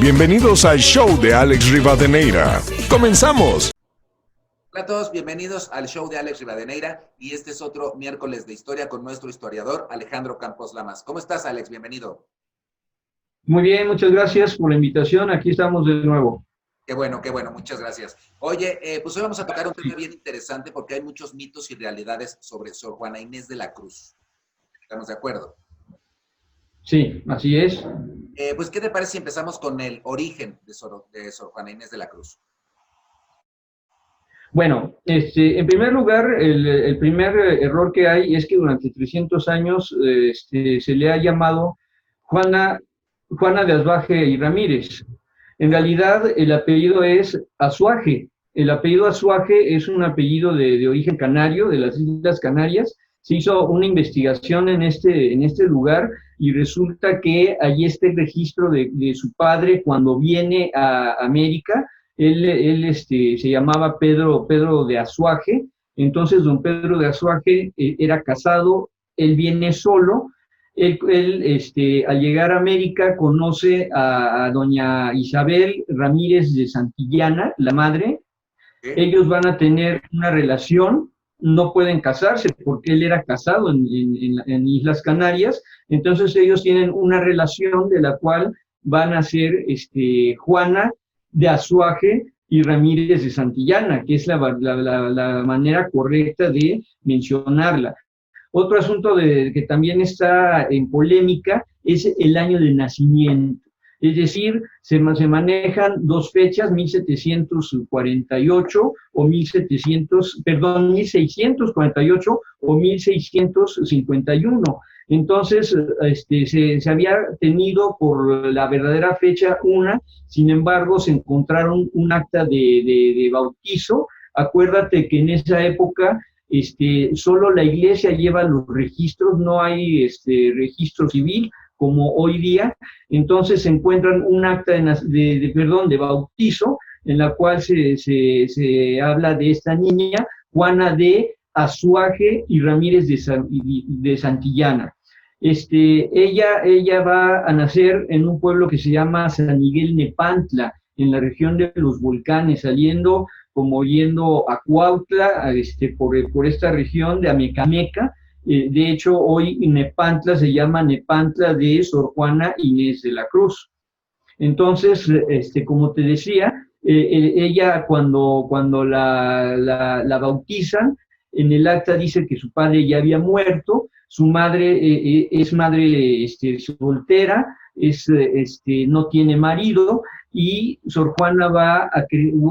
Bienvenidos al show de Alex Rivadeneira. ¡Comenzamos! Hola a todos, bienvenidos al show de Alex Rivadeneira y este es otro miércoles de historia con nuestro historiador Alejandro Campos Lamas. ¿Cómo estás, Alex? Bienvenido. Muy bien, muchas gracias por la invitación. Aquí estamos de nuevo. Qué bueno, muchas gracias. Oye, pues hoy vamos a tocar un tema bien interesante porque hay muchos mitos y realidades sobre Sor Juana Inés de la Cruz. ¿Estamos de acuerdo? Sí, así es. Pues, ¿qué te parece si empezamos con el origen de Sor Juana Inés de la Cruz? Bueno, en primer lugar, el primer error que hay es que durante 300 años se le ha llamado Juana de Azuaje y Ramírez. En realidad, el apellido es Azuaje. El apellido Azuaje es un apellido de origen canario, de las Islas Canarias. Se hizo una investigación en este lugar y resulta que allí está el registro de su padre cuando viene a América. Él se llamaba Pedro de Azuaje. Entonces don Pedro de Azuaje era casado, él viene solo. Él al llegar a América conoce a doña Isabel Ramírez de Santillana, la madre. Ellos van a tener una relación, no pueden casarse porque él era casado en Islas Canarias. Entonces ellos tienen una relación de la cual van a ser Juana de Azuaje y Ramírez de Santillana, que es la manera correcta de mencionarla. Otro asunto que también está en polémica es el año de nacimiento. Es decir, se manejan dos fechas, 1748 o 1648 o 1651. Entonces, se había tenido por la verdadera fecha una, sin embargo, se encontraron un acta de bautizo. Acuérdate que en esa época solo la iglesia lleva los registros, no hay registro civil como hoy día. Entonces se encuentran un acta de bautizo en la cual se habla de esta niña, Juana de Azuaje y Ramírez de Santillana. Ella va a nacer en un pueblo que se llama San Miguel Nepantla, en la región de los volcanes, saliendo como yendo a Cuautla, por esta región de Amecameca. De hecho, hoy Nepantla se llama Nepantla de Sor Juana Inés de la Cruz. Entonces, como te decía, ella cuando la bautizan, en el acta dice que su padre ya había muerto, su madre es madre soltera, no tiene marido, y Sor Juana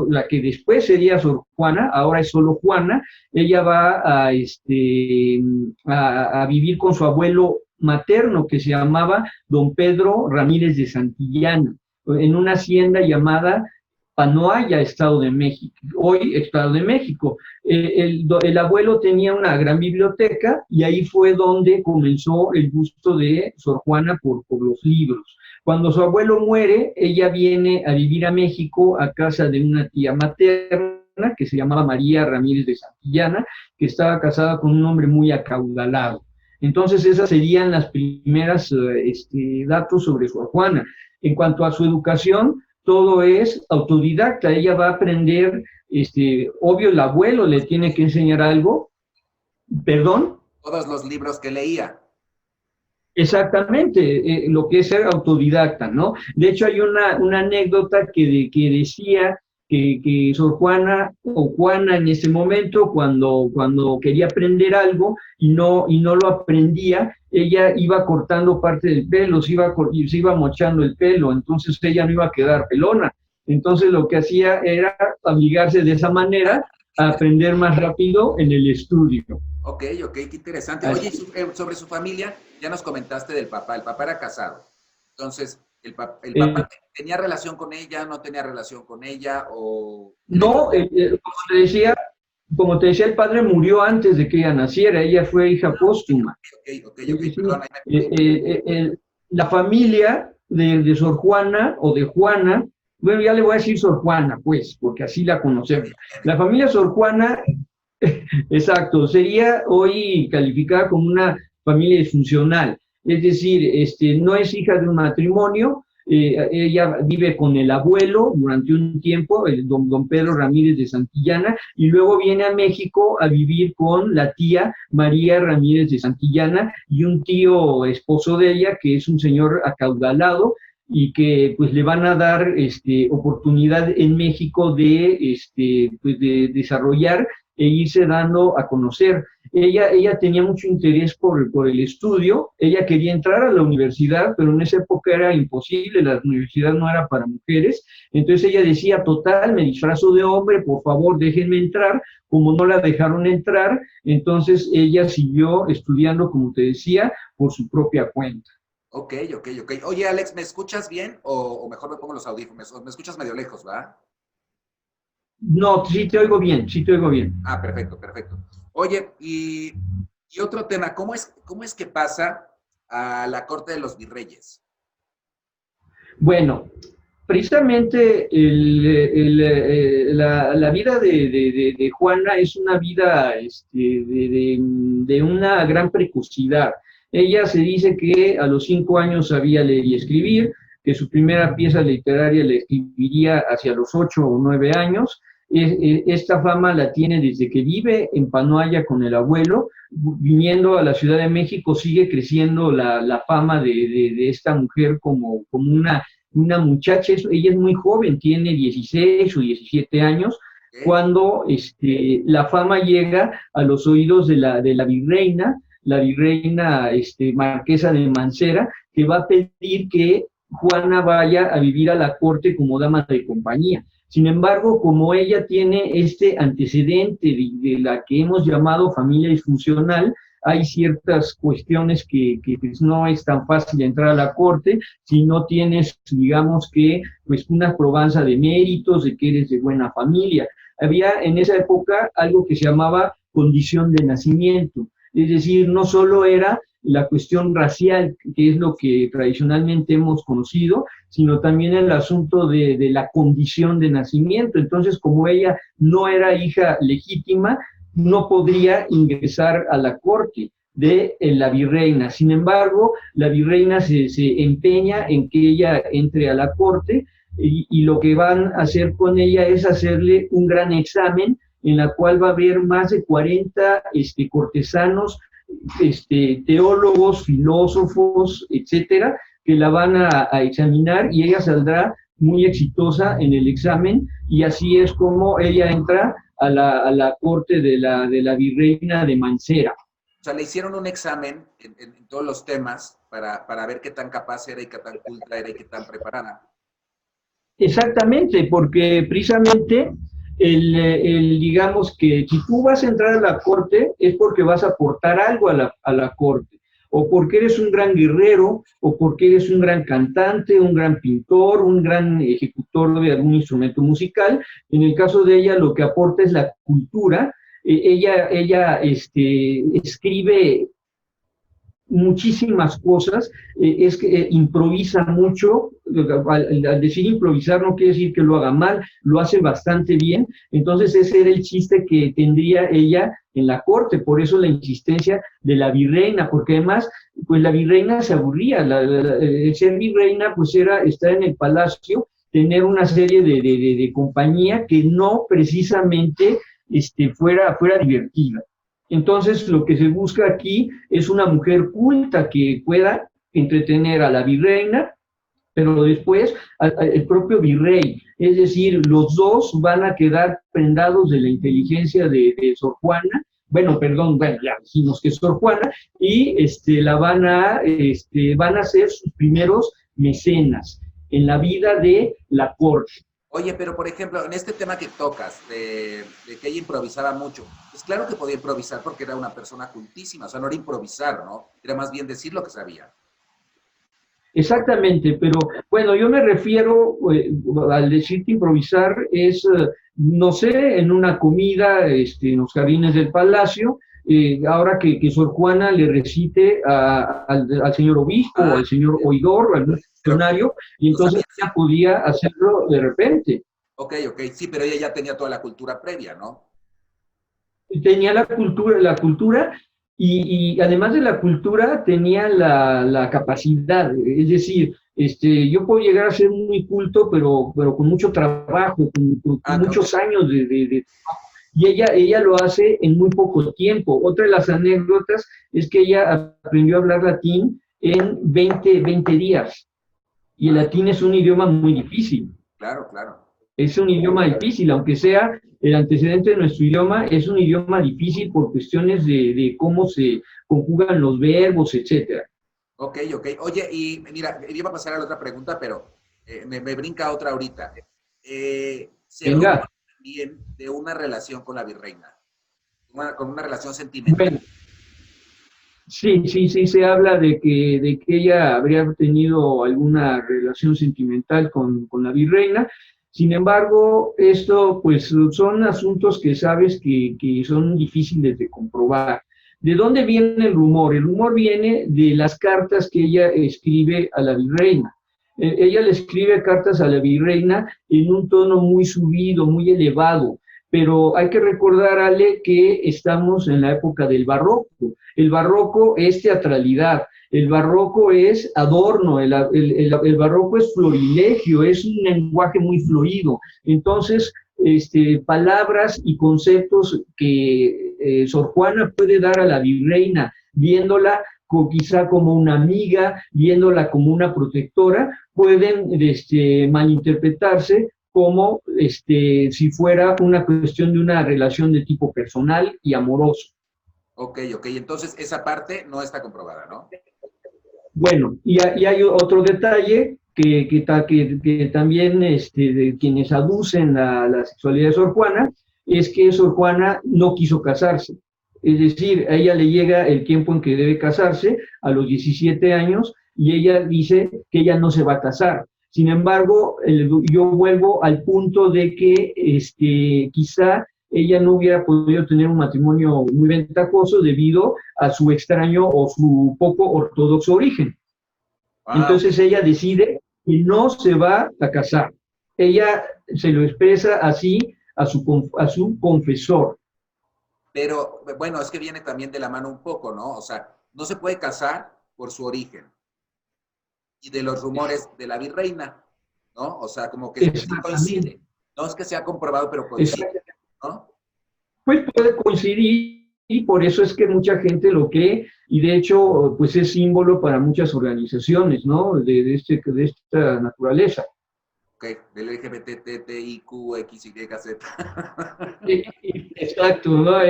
la que después sería Sor Juana, ahora es solo Juana. Ella va a vivir con su abuelo materno, que se llamaba don Pedro Ramírez de Santillana, en una hacienda llamada Panoaya, Estado de México, hoy Estado de México. El abuelo tenía una gran biblioteca y ahí fue donde comenzó el gusto de Sor Juana por los libros. Cuando su abuelo muere, ella viene a vivir a México a casa de una tía materna que se llamaba María Ramírez de Santillana, que estaba casada con un hombre muy acaudalado. Entonces esas serían las primeras datos sobre Sor Juana. En cuanto a su educación, todo es autodidacta. Ella va a aprender, obvio el abuelo le tiene que enseñar algo. ¿Perdón? Todos los libros que leía. Exactamente, lo que es ser autodidacta, ¿no? De hecho, hay una anécdota que decía que Sor Juana, o Juana en ese momento, cuando quería aprender algo y no lo aprendía, ella iba cortando parte del pelo, se iba mochando el pelo, entonces ella no iba a quedar pelona. Entonces lo que hacía era obligarse de esa manera a aprender más rápido en el estudio. Ok, qué interesante. Oye, sobre su familia, ya nos comentaste del papá. El papá era casado. Entonces, ¿el papá tenía relación con ella, no tenía relación con ella? No, como te decía, el padre murió antes de que ella naciera. Ella fue hija póstuma. Ok, perdón. La familia de Sor Juana o de Juana, bueno, ya le voy a decir Sor Juana, pues, porque así la conocemos. La familia Sor Juana, exacto, sería hoy calificada como una familia disfuncional. Es decir, no es hija de un matrimonio, ella vive con el abuelo durante un tiempo, el don Pedro Ramírez de Santillana, y luego viene a México a vivir con la tía María Ramírez de Santillana y un tío esposo de ella, que es un señor acaudalado, y que pues le van a dar oportunidad en México pues, de desarrollar e irse dando a conocer. Ella tenía mucho interés por el estudio, ella quería entrar a la universidad, pero en esa época era imposible, la universidad no era para mujeres, entonces ella decía, total, me disfrazo de hombre, por favor, déjenme entrar. Como no la dejaron entrar, entonces ella siguió estudiando, como te decía, por su propia cuenta. Ok. Oye, Alex, ¿me escuchas bien o mejor me pongo los audífonos? ¿O me escuchas medio lejos, va? No, sí te oigo bien, sí te oigo bien. Ah, perfecto. Oye, y otro tema, cómo es que pasa a la corte de los virreyes? Bueno, precisamente la vida de Juana es una vida de una gran precocidad. Ella se dice que a los 5 años sabía leer y escribir, que su primera pieza literaria la escribiría hacia los 8 o 9 años. Esta fama la tiene desde que vive en Panoaya con el abuelo. Viniendo a la Ciudad de México sigue creciendo la fama de esta mujer como una muchacha. Ella es muy joven, tiene 16 o 17 años, cuando la fama llega a los oídos de la virreina, marquesa de Mancera, que va a pedir que Juana vaya a vivir a la corte como dama de compañía. Sin embargo, como ella tiene este antecedente de la que hemos llamado familia disfuncional, hay ciertas cuestiones que pues no es tan fácil entrar a la corte si no tienes, digamos que, pues una probanza de méritos, de que eres de buena familia. Había en esa época algo que se llamaba condición de nacimiento, es decir, no solo era la cuestión racial, que es lo que tradicionalmente hemos conocido, sino también el asunto de la condición de nacimiento. Entonces, como ella no era hija legítima, no podría ingresar a la corte de la virreina. Sin embargo, la virreina se empeña en que ella entre a la corte y lo que van a hacer con ella es hacerle un gran examen en la cual va a haber más de 40 cortesanos, teólogos, filósofos, etcétera, que la van a examinar y ella saldrá muy exitosa en el examen y así es como ella entra a la corte de la virreina de Mancera. O sea, le hicieron un examen en todos los temas para ver qué tan capaz era y qué tan culta era y qué tan preparada. Exactamente, porque precisamente digamos que si tú vas a entrar a la corte es porque vas a aportar algo a la corte, o porque eres un gran guerrero, o porque eres un gran cantante, un gran pintor, un gran ejecutor de algún instrumento musical. En el caso de ella lo que aporta es la cultura. Ella escribe muchísimas cosas, es que improvisa mucho. Al decir improvisar no quiere decir que lo haga mal, lo hace bastante bien. Entonces ese era el chiste que tendría ella en la corte, por eso la insistencia de la virreina, porque además pues la virreina se aburría, el ser virreina pues era estar en el palacio, tener una serie de compañía que no precisamente fuera divertida. Entonces, lo que se busca aquí es una mujer culta que pueda entretener a la virreina, pero después el propio virrey. Es decir, los dos van a quedar prendados de la inteligencia de Sor Juana. Bueno, ya decimos que es Sor Juana, y van a ser sus primeros mecenas en la vida de la corte. Oye, pero por ejemplo, en este tema que tocas, de que ella improvisaba mucho, pues claro que podía improvisar porque era una persona cultísima, o sea, no era improvisar, ¿no? Era más bien decir lo que sabía. Exactamente, pero bueno, yo me refiero, al decirte improvisar, no sé, en una comida, en los jardines del palacio, ahora que Sor Juana le recite al señor obispo, al señor oidor, al funcionario, y entonces ella podía hacerlo de repente. Ok, sí, pero ella ya tenía toda la cultura previa, ¿no? Tenía la cultura y además de la cultura tenía la capacidad, es decir, Yo puedo llegar a ser muy culto, pero con mucho trabajo, con muchos años y ella lo hace en muy poco tiempo. Otra de las anécdotas es que ella aprendió a hablar latín en 20 días. Y el latín es un idioma muy difícil. Claro, claro. Es un idioma difícil, aunque sea el antecedente de nuestro idioma, es un idioma difícil por cuestiones de cómo se conjugan los verbos, etcétera. Ok, ok. Oye, y mira, iba a pasar a la otra pregunta, pero me brinca otra ahorita. Se Venga. rumora también de una relación con la virreina, con una relación sentimental. Bueno, sí, se habla de que ella habría tenido alguna relación sentimental con la virreina. Sin embargo, esto pues son asuntos que sabes que son difíciles de comprobar. ¿De dónde viene el rumor? El rumor viene de las cartas que ella escribe a la virreina. Ella le escribe cartas a la virreina en un tono muy subido, muy elevado, pero hay que recordar, Ale, que estamos en la época del barroco. El barroco es teatralidad, el barroco es adorno, el barroco es florilegio, es un lenguaje muy fluido. Entonces, palabras y conceptos que Sor Juana puede dar a la virreina, viéndola quizá como una amiga, viéndola como una protectora, pueden malinterpretarse como si fuera una cuestión de una relación de tipo personal y amoroso. Ok, ok. Entonces, esa parte no está comprobada, ¿no? Bueno, y hay otro detalle que también de quienes aducen la sexualidad de Sor Juana, es que Sor Juana no quiso casarse. Es decir, a ella le llega el tiempo en que debe casarse, a los 17 años, y ella dice que ella no se va a casar. Sin embargo, yo vuelvo al punto de que quizá ella no hubiera podido tener un matrimonio muy ventajoso debido a su extraño o su poco ortodoxo origen. Wow. Entonces ella decide que no se va a casar. Ella se lo expresa así a su confesor. Pero bueno, es que viene también de la mano un poco, ¿no? O sea, no se puede casar por su origen. Y de los rumores de la virreina, ¿no? O sea, como que sí coincide. No es que sea comprobado, pero coincide, ¿no? Pues puede coincidir y por eso es que mucha gente lo cree y de hecho pues es símbolo para muchas organizaciones, ¿no? De esta naturaleza. Ok, del LGBTTIQXYZ. Exacto, ¿no?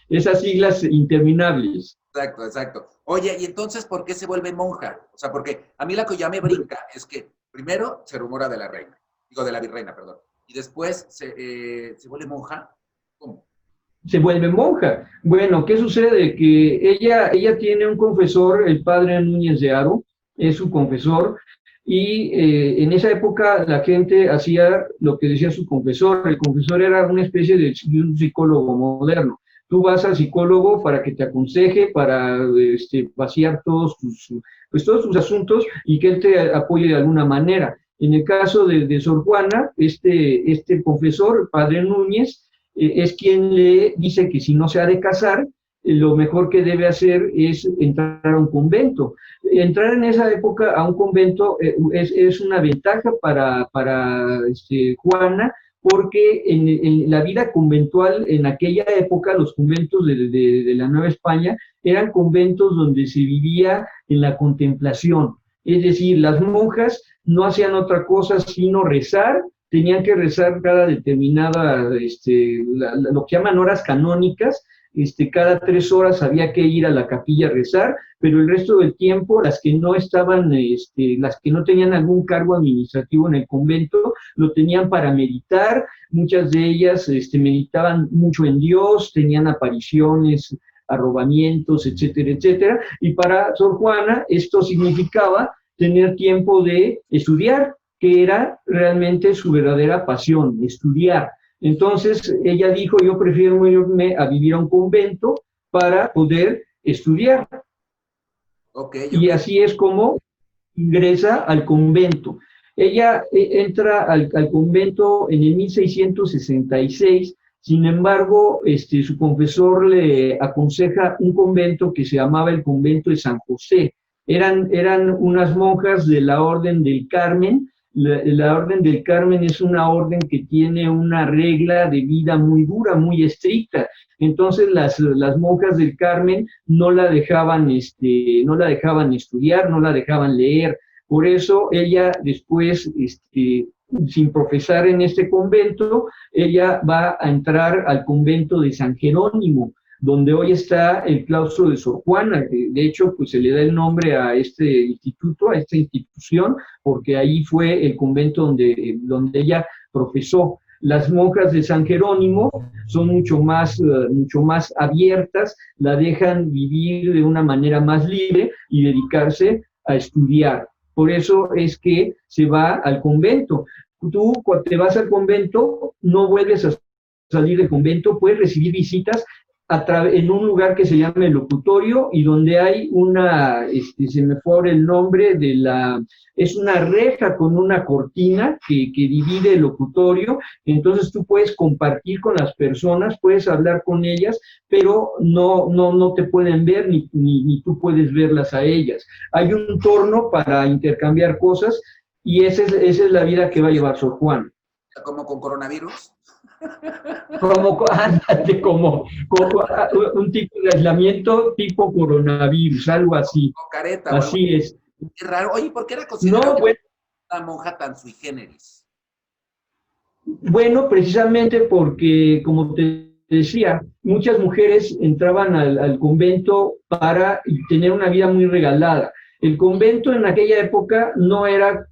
Esas siglas interminables. Exacto, exacto. Oye, ¿y entonces por qué se vuelve monja? O sea, porque a mí la que ya me brinca es que primero se rumora de la reina, digo de la virreina, perdón, y después se vuelve monja. ¿Cómo? Se vuelve monja. Bueno, ¿qué sucede? Que ella tiene un confesor, el padre Núñez de Haro, es su confesor, y en esa época la gente hacía lo que decía su confesor. El confesor era una especie de un psicólogo moderno. Tú vas al psicólogo para que te aconseje, para vaciar todos tus asuntos y que él te apoye de alguna manera. En el caso de Sor Juana, este confesor, padre Núñez, es quien le dice que si no se ha de casar, lo mejor que debe hacer es entrar a un convento. Entrar en esa época a un convento es una ventaja para Juana, porque en la vida conventual en aquella época, los conventos de la Nueva España eran conventos donde se vivía en la contemplación. Es decir, las monjas no hacían otra cosa sino rezar, tenían que rezar cada determinada, lo que llaman horas canónicas, cada 3 horas había que ir a la capilla a rezar, pero el resto del tiempo, las que no estaban, las que no tenían algún cargo administrativo en el convento, lo tenían para meditar. Muchas de ellas meditaban mucho en Dios, tenían apariciones, arrobamientos, etcétera, etcétera. Y para Sor Juana esto significaba tener tiempo de estudiar, que era realmente su verdadera pasión, estudiar. Entonces ella dijo, yo prefiero irme a vivir a un convento para poder estudiar. Okay. Y así es como ingresa al convento. Ella entra al convento en el 1666, sin embargo, su confesor le aconseja un convento que se llamaba el convento de San José. Eran unas monjas de la Orden del Carmen. La Orden del Carmen es una orden que tiene una regla de vida muy dura, muy estricta. Entonces las monjas del Carmen no la dejaban, no la dejaban estudiar, no la dejaban leer. Por eso ella después, sin profesar en este convento, ella va a entrar al convento de San Jerónimo, donde hoy está el claustro de Sor Juana. De hecho, pues se le da el nombre a este instituto, a esta institución, porque ahí fue el convento donde ella profesó. Las monjas de San Jerónimo son mucho más abiertas, la dejan vivir de una manera más libre y dedicarse a estudiar. Por eso es que se va al convento. Tú, cuando te vas al convento, no vuelves a salir del convento, puedes recibir visitas en un lugar que se llama el locutorio y donde hay se me fue ahora el nombre es una reja con una cortina que divide el locutorio. Entonces tú puedes compartir con las personas, puedes hablar con ellas, pero no te pueden ver ni tú puedes verlas a ellas. Hay un torno para intercambiar cosas y esa es la vida que va a llevar Sor Juana. ¿Como con coronavirus? Como un tipo de aislamiento tipo coronavirus, algo así. Con careta. Así es. Qué raro. Oye, ¿por qué era considerada una monja tan sui generis? Bueno, precisamente porque, como te decía, muchas mujeres entraban al convento para tener una vida muy regalada. El convento en aquella época no era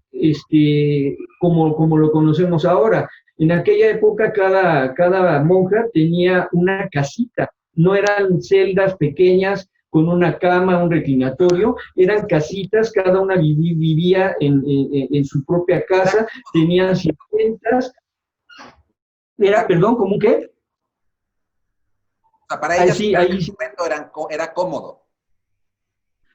como lo conocemos ahora. En aquella época cada monja tenía una casita, no eran celdas pequeñas con una cama, un reclinatorio, eran casitas, cada una vivía en su propia casa, tenían sirvientas. Perdón, ¿cómo qué? O sea, para ellas el convento era cómodo.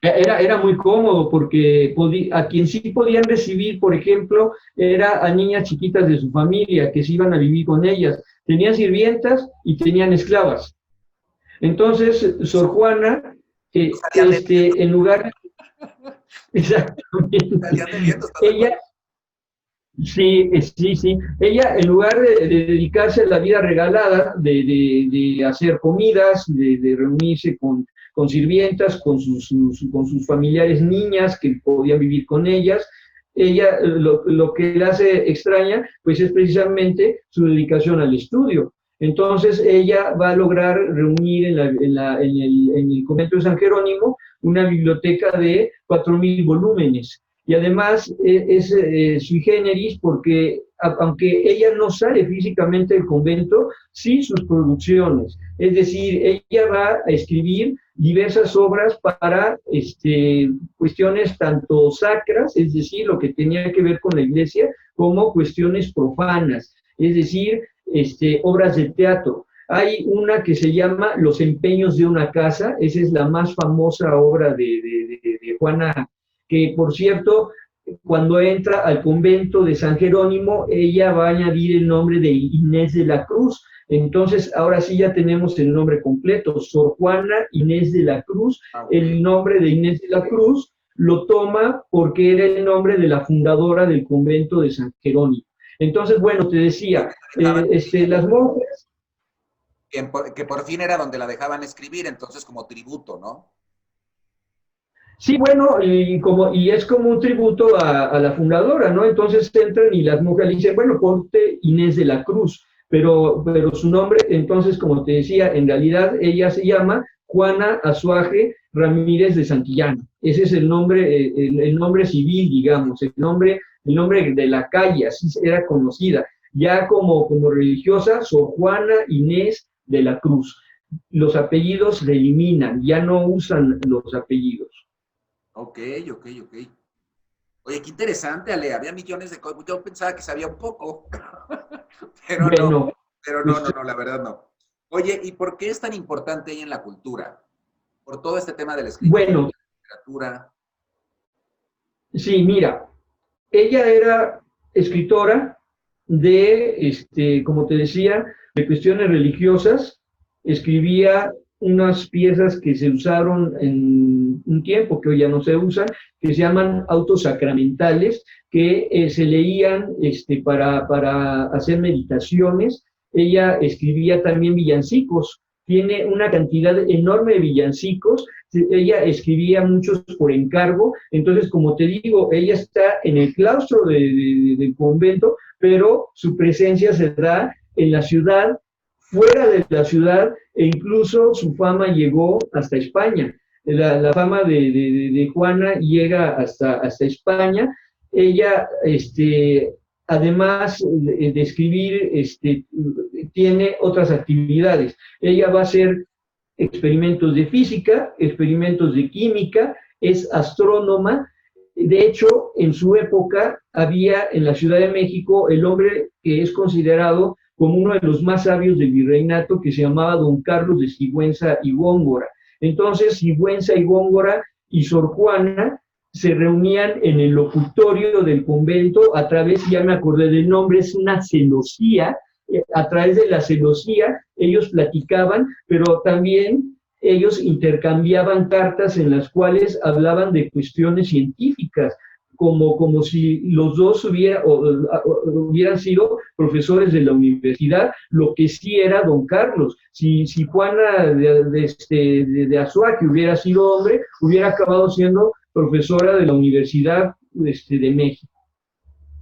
Era muy cómodo porque a quien sí podían recibir, por ejemplo, era a niñas chiquitas de su familia que se iban a vivir con ellas. Tenían sirvientas y tenían esclavas. Entonces, Sor Juana, en lugar... Exactamente. Ella... Sí. Ella, en lugar de dedicarse a la vida regalada, de hacer comidas, de reunirse con sirvientas, con sus familiares niñas que podían vivir con ellas, ella lo que le hace extraña, pues es precisamente su dedicación al estudio. Entonces ella va a lograr reunir en el convento de San Jerónimo una biblioteca de 4,000 volúmenes. Y además es sui generis porque aunque ella no sale físicamente del convento, sí sus producciones. Es decir, ella va a escribir diversas obras para cuestiones tanto sacras, es decir, lo que tenía que ver con la iglesia, como cuestiones profanas, es decir, obras de teatro. Hay una que se llama Los empeños de una casa, esa es la más famosa obra de Juana, que por cierto, cuando entra al convento de San Jerónimo, ella va a añadir el nombre de Inés de la Cruz. Entonces, ahora sí ya tenemos el nombre completo, Sor Juana Inés de la Cruz. El nombre de Inés de la Cruz lo toma porque era el nombre de la fundadora del convento de San Jerónimo. Entonces, bueno, te decía, las monjas... Que por fin era donde la dejaban escribir, entonces como tributo, ¿no? Sí, bueno, y es como un tributo a la fundadora, ¿no? Entonces entran y las monjas le dicen, bueno, ponte Inés de la Cruz, pero su nombre, entonces, como te decía, en realidad ella se llama Juana Azuaje Ramírez de Santillana. Ese es el nombre, el nombre civil, digamos, el nombre de la calle, así era conocida. Ya como religiosa, Sor Juana Inés de la Cruz. Los apellidos se eliminan, ya no usan los apellidos. Ok. Oye, qué interesante, Ale. Había millones de cosas. Yo pensaba que sabía un poco, pero bueno, no. Pero no, la verdad no. Oye, ¿y por qué es tan importante ella en la cultura? Por todo este tema de la escritura, de la literatura. Sí, mira, ella era escritora de, como te decía, de cuestiones religiosas, escribía unas piezas que se usaron en un tiempo, que hoy ya no se usan, que se llaman autos sacramentales, que se leían para hacer meditaciones. Ella escribía también villancicos, tiene una cantidad enorme de villancicos. Ella escribía muchos por encargo. Entonces, como te digo, ella está en el claustro del convento, pero su presencia se da en la ciudad, fuera de la ciudad, e incluso su fama llegó hasta España. La fama de Juana llega hasta España. Ella, además de escribir, tiene otras actividades. Ella va a hacer experimentos de física, experimentos de química, es astrónoma. De hecho, en su época había en la Ciudad de México el hombre que es considerado como uno de los más sabios del virreinato, que se llamaba don Carlos de Sigüenza y Góngora. Entonces, Sigüenza y Góngora y Sor Juana se reunían en el locutorio del convento a través, ya me acordé del nombre, es una celosía. A través de la celosía ellos platicaban, pero también ellos intercambiaban cartas en las cuales hablaban de cuestiones científicas, como si los dos hubieran sido profesores de la universidad. Lo que sí era don Carlos. Si Juana de Azuaje hubiera sido hombre, hubiera acabado siendo profesora de la Universidad de México.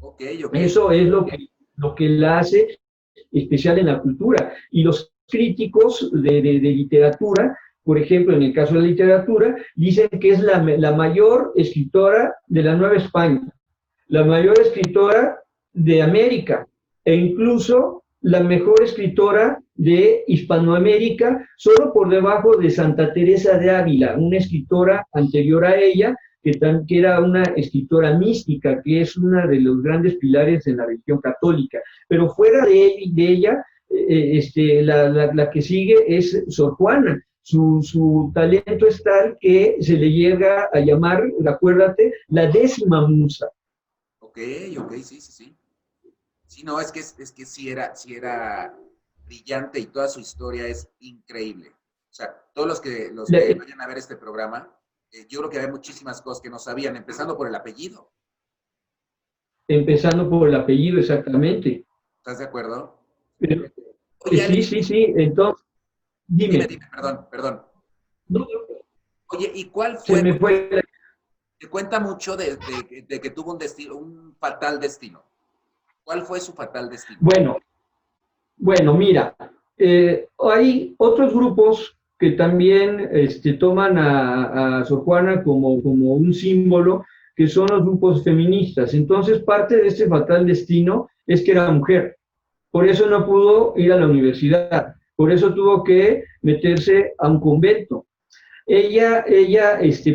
Okay. Eso es lo que la hace especial en la cultura. Y los críticos de literatura, por ejemplo, en el caso de la literatura, dicen que es la mayor escritora de la Nueva España, la mayor escritora de América, e incluso la mejor escritora de Hispanoamérica, solo por debajo de Santa Teresa de Ávila, una escritora anterior a ella, que era una escritora mística, que es una de los grandes pilares de la religión católica. Pero fuera de ella, la que sigue es Sor Juana. Su talento es tal que se le llega a llamar, acuérdate, la 10ª musa. Ok, sí. Sí, no, es que sí era brillante, y toda su historia es increíble. O sea, todos los que vayan a ver este programa, yo creo que hay muchísimas cosas que no sabían, empezando por el apellido. Empezando por el apellido, exactamente. ¿Estás de acuerdo? Pero, Oye, sí, entonces, dime. Dime, perdón. No, oye, ¿y cuál fue? Se me fue. Te cuenta mucho de que tuvo un fatal destino. ¿Cuál fue su fatal destino? Bueno, mira, hay otros grupos que también toman a Sor Juana como un símbolo, que son los grupos feministas. Entonces, parte de este fatal destino es que era mujer. Por eso no pudo ir a la universidad. Por eso tuvo que meterse a un convento. Ella,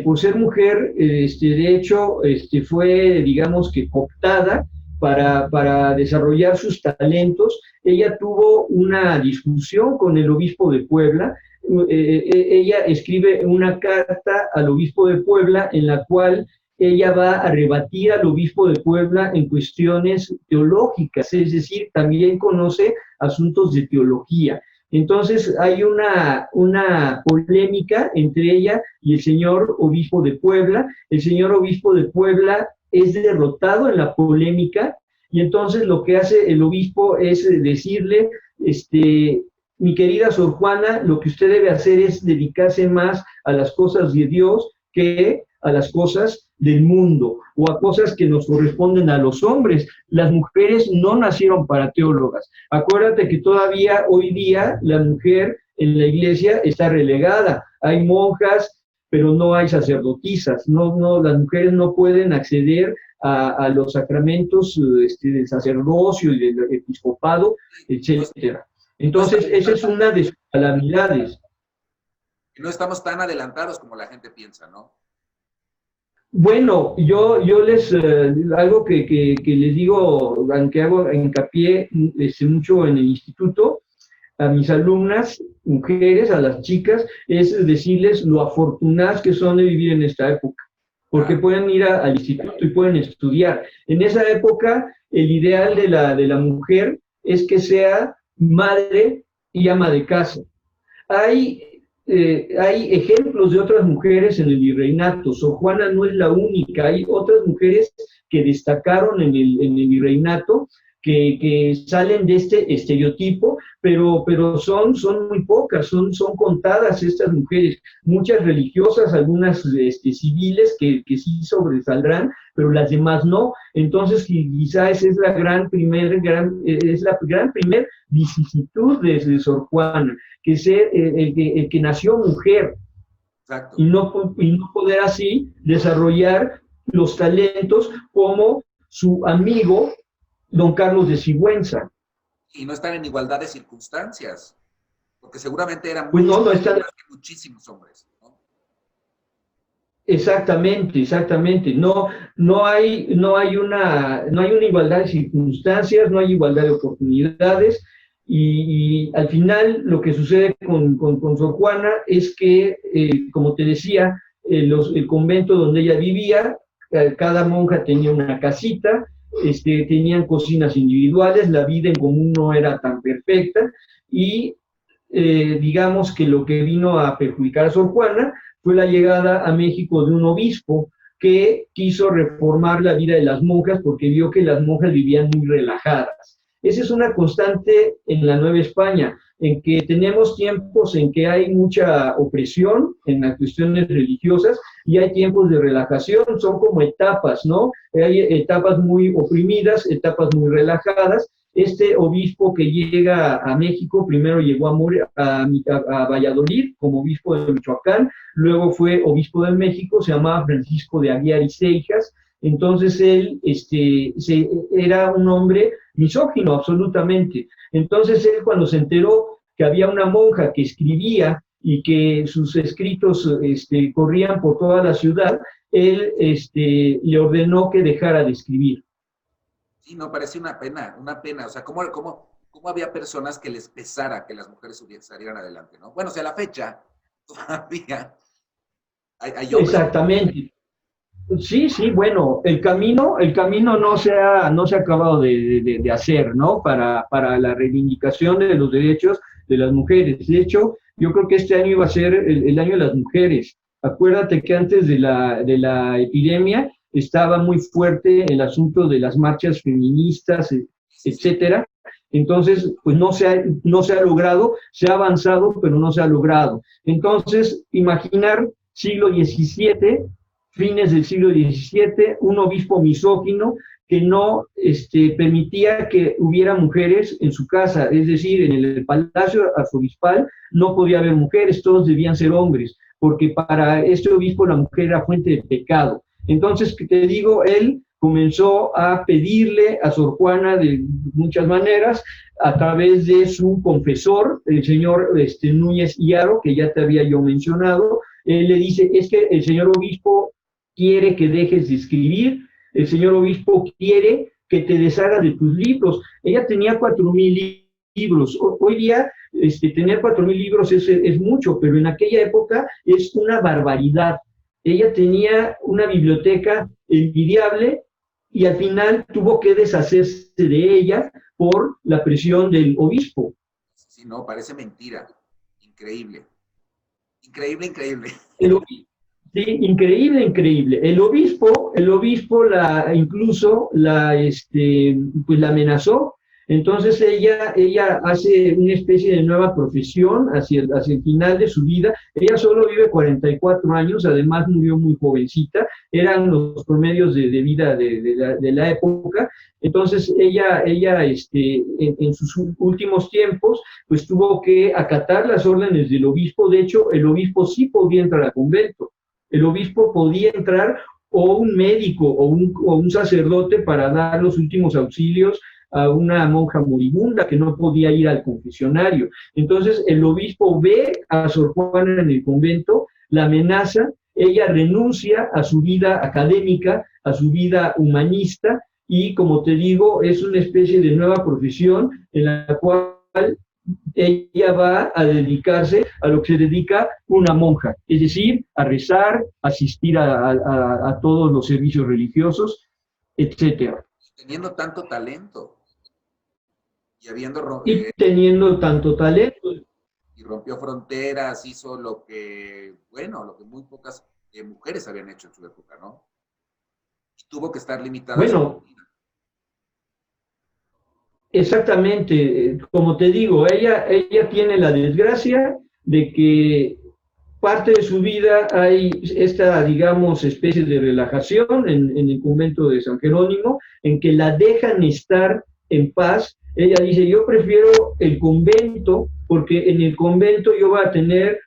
por ser mujer, de hecho, fue, digamos que cooptada para desarrollar sus talentos. Ella tuvo una discusión con el obispo de Puebla. Ella escribe una carta al obispo de Puebla en la cual ella va a rebatir al obispo de Puebla en cuestiones teológicas, es decir, también conoce asuntos de teología. Entonces hay una polémica entre ella y el señor obispo de Puebla. El señor obispo de Puebla es derrotado en la polémica, y entonces lo que hace el obispo es decirle, mi querida Sor Juana, lo que usted debe hacer es dedicarse más a las cosas de Dios que a las cosas del mundo, o a cosas que nos corresponden a los hombres. Las mujeres no nacieron para teólogas. Acuérdate que todavía hoy día la mujer en la iglesia está relegada. Hay monjas, pero no hay sacerdotisas. No, las mujeres no pueden acceder a los sacramentos del sacerdocio y del episcopado, etcétera. Entonces, esa es una de sus calamidades. No estamos tan adelantados como la gente piensa, ¿no? Bueno, yo les, algo que les digo, aunque hago hincapié mucho en el instituto, a mis alumnas, mujeres, a las chicas, es decirles lo afortunadas que son de vivir en esta época, porque pueden ir al instituto y pueden estudiar. En esa época, el ideal de la mujer es que sea madre y ama de casa. Hay hay ejemplos de otras mujeres en el virreinato. Sor Juana no es la única, hay otras mujeres que destacaron en el virreinato, que salen de este estereotipo, pero son muy pocas, son contadas estas mujeres, muchas religiosas, algunas civiles que sí sobresaldrán, pero las demás no. Entonces quizá esa es la gran primer vicisitud de Sor Juana, que ser el que nació mujer. Exacto. Y no poder así desarrollar los talentos como su amigo don Carlos de Sigüenza. Y no están en igualdad de circunstancias, porque seguramente eran pues no están... más que muchísimos hombres, ¿no? Exactamente. No hay una igualdad de circunstancias, no hay igualdad de oportunidades, y al final lo que sucede con Sor Juana es que, como te decía, el convento donde ella vivía, cada monja tenía una casita, tenían cocinas individuales, la vida en común no era tan perfecta, y digamos que lo que vino a perjudicar a Sor Juana fue la llegada a México de un obispo que quiso reformar la vida de las monjas porque vio que las monjas vivían muy relajadas. Esa es una constante en la Nueva España, en que tenemos tiempos en que hay mucha opresión en las cuestiones religiosas y hay tiempos de relajación, son como etapas, ¿no? Hay etapas muy oprimidas, etapas muy relajadas. Este obispo que llega a México, primero llegó a Valladolid como obispo de Michoacán, luego fue obispo de México, se llamaba Francisco de Aguiar y Seijas. Entonces él era un hombre misógino, absolutamente. Entonces él, cuando se enteró que había una monja que escribía y que sus escritos corrían por toda la ciudad, él le ordenó que dejara de escribir. Sí, no, parece una pena. O sea, ¿cómo había personas que les pesara que las mujeres salieran adelante, ¿no? Bueno, o sea, a la fecha todavía hay hombres. Exactamente. Sí, bueno, el camino no se ha acabado de hacer, ¿no? Para la reivindicación de los derechos de las mujeres. De hecho, yo creo que este año iba a ser el año de las mujeres. Acuérdate que antes de la epidemia estaba muy fuerte el asunto de las marchas feministas, etcétera. Entonces, pues no se ha logrado, se ha avanzado, pero no se ha logrado. Entonces, imaginar siglo XVII, fines del siglo XVII, un obispo misógino que no permitía que hubiera mujeres en su casa, es decir, en el palacio arzobispal no podía haber mujeres, todos debían ser hombres, porque para este obispo la mujer era fuente de pecado. Entonces, que te digo, él comenzó a pedirle a Sor Juana de muchas maneras, a través de su confesor, el señor Núñez y Haro, que ya te había yo mencionado. Él le dice, es que el señor obispo quiere que dejes de escribir, el señor obispo quiere que te deshagas de tus libros. Ella tenía 4,000 libros. Hoy día tener 4,000 libros es mucho, pero en aquella época es una barbaridad. Ella tenía una biblioteca envidiable y al final tuvo que deshacerse de ella por la presión del obispo. Sí, no, parece mentira. Increíble. Increíble. Sí, increíble. El obispo incluso la amenazó. Entonces ella hace una especie de nueva profesión hacia el final de su vida. Ella solo vive 44 años, además murió muy jovencita, eran los promedios de vida de la época. Entonces ella en sus últimos tiempos, pues tuvo que acatar las órdenes del obispo. De hecho, el obispo sí podía entrar al convento. El obispo podía entrar, o un médico o un sacerdote, para dar los últimos auxilios a una monja moribunda que no podía ir al confesionario. Entonces el obispo ve a Sor Juana en el convento, la amenaza, ella renuncia a su vida académica, a su vida humanista, y como te digo, es una especie de nueva profesión en la cual ella va a dedicarse a lo que se dedica una monja, es decir, a rezar, asistir a todos los servicios religiosos, etcétera. Teniendo tanto talento. Y teniendo tanto talento. rompió fronteras, hizo lo que, bueno, lo que muy pocas mujeres habían hecho en su época, ¿no? Y tuvo que estar limitada. Bueno, exactamente, como te digo, ella tiene la desgracia de que parte de su vida hay esta, digamos, especie de relajación en el convento de San Jerónimo, en que la dejan estar en paz. Ella dice, yo prefiero el convento porque en el convento yo voy a tener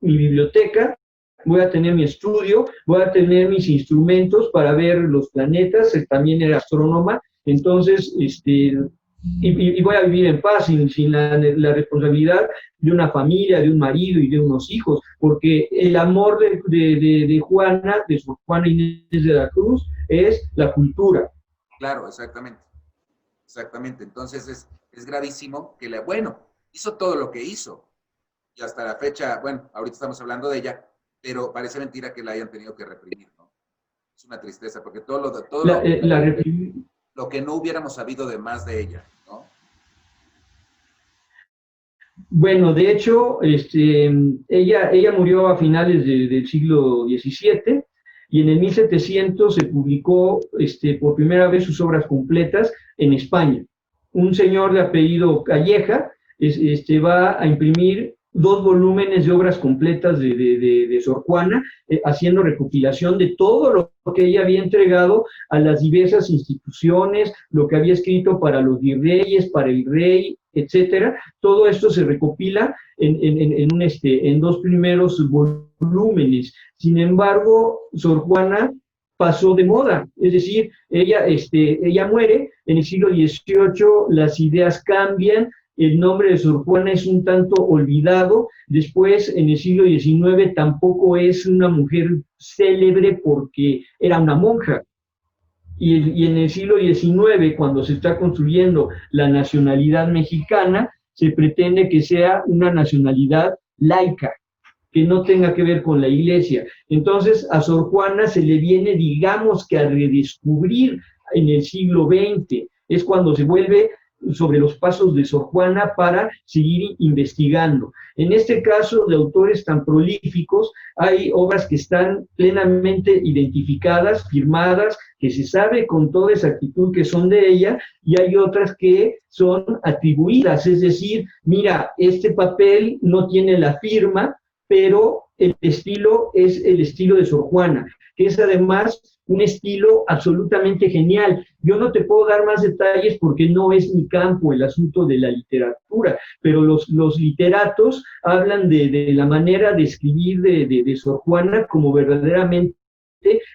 mi biblioteca, voy a tener mi estudio, voy a tener mis instrumentos para ver los planetas, también era astrónoma, entonces, y voy a vivir en paz, sin la responsabilidad de una familia, de un marido y de unos hijos, porque el amor de Juana, de Sor Juana Inés de la Cruz, es la cultura. Claro, exactamente. Exactamente. Entonces es gravísimo que bueno, hizo todo lo que hizo. Y hasta la fecha, bueno, ahorita estamos hablando de ella, pero parece mentira que la hayan tenido que reprimir, ¿no? Es una tristeza, porque lo que no hubiéramos sabido de más de ella, ¿no? Bueno, de hecho, ella murió a finales del siglo XVII y en el 1700 se publicó por primera vez sus obras completas en España. Un señor de apellido Calleja va a imprimir 2 volúmenes de obras completas de Sor Juana, haciendo recopilación de todo lo que ella había entregado a las diversas instituciones, lo que había escrito para los virreyes, para el rey, etcétera. Todo esto se recopila en 2 primeros volúmenes. Sin embargo, Sor Juana pasó de moda, es decir, ella muere en el siglo XVIII, las ideas cambian, el nombre de Sor Juana es un tanto olvidado, después en el siglo XIX tampoco es una mujer célebre porque era una monja, y en el siglo XIX, cuando se está construyendo la nacionalidad mexicana, se pretende que sea una nacionalidad laica, que no tenga que ver con la iglesia. Entonces, a Sor Juana se le viene, digamos que a redescubrir en el siglo XX, es cuando se vuelve sobre los pasos de Sor Juana para seguir investigando. En este caso, de autores tan prolíficos, hay obras que están plenamente identificadas, firmadas, que se sabe con toda exactitud que son de ella, y hay otras que son atribuidas, es decir, mira, este papel no tiene la firma, pero el estilo es el estilo de Sor Juana, que es además un estilo absolutamente genial. Yo no te puedo dar más detalles porque no es mi campo el asunto de la literatura, pero los literatos hablan de la manera de escribir de Sor Juana como verdaderamente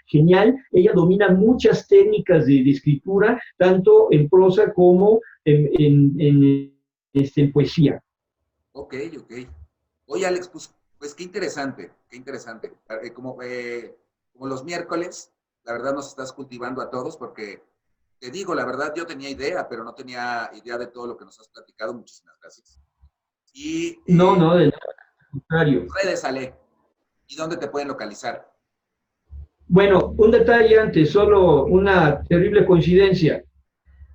genial. Ella domina muchas técnicas de escritura, tanto en prosa como en poesía. Ok. Oye, Alex, pues qué interesante, qué interesante. Como los miércoles, la verdad nos estás cultivando a todos porque, te digo, la verdad yo tenía idea, pero no tenía idea de todo lo que nos has platicado. Muchísimas gracias. Y no, del contrario. redes, Ale, ¿y dónde te pueden localizar? Bueno, un detalle antes, solo una terrible coincidencia.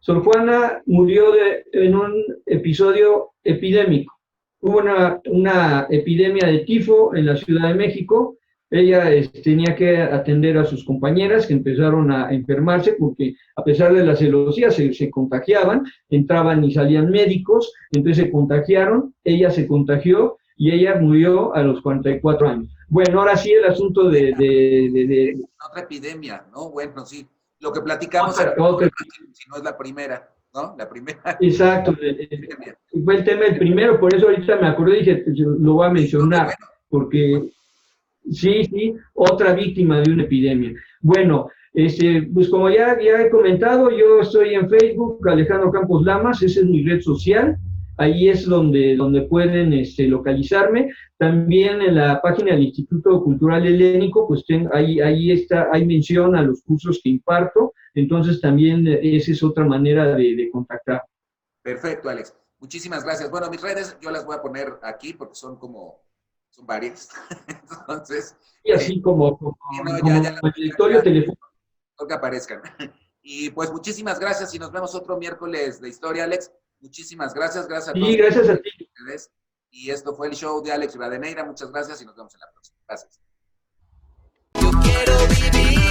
Sor Juana murió en un episodio epidémico. Hubo una epidemia de tifo en la Ciudad de México. Ella tenía que atender a sus compañeras que empezaron a enfermarse porque a pesar de la celosía se contagiaban, entraban y salían médicos, entonces se contagiaron, ella se contagió y ella murió a los 44 años. Bueno, ahora sí el asunto Otra epidemia, ¿no? Bueno, sí. Lo que platicamos si no es la primera, ¿no? La primera. Exacto. Fue el tema el primero, por eso ahorita me acordé y dije, lo voy a mencionar, porque sí, otra víctima de una epidemia. Bueno, pues como ya he comentado, yo estoy en Facebook, Alejandro Campos Lamas, esa es mi red social. Ahí es donde pueden localizarme. También en la página del Instituto Cultural Helénico, pues hay mención a los cursos que imparto, entonces también esa es otra manera de contactar. Perfecto, Alex. Muchísimas gracias. Bueno, mis redes yo las voy a poner aquí porque son varias. Entonces. Y así como el directorio telefónico. Que aparezcan. Y pues muchísimas gracias y nos vemos otro miércoles de historia, Alex. Muchísimas gracias. Gracias a todos. Sí, gracias a ti. Y esto fue el show de Alex Rivadeneira. Muchas gracias y nos vemos en la próxima. Gracias. Yo quiero vivir.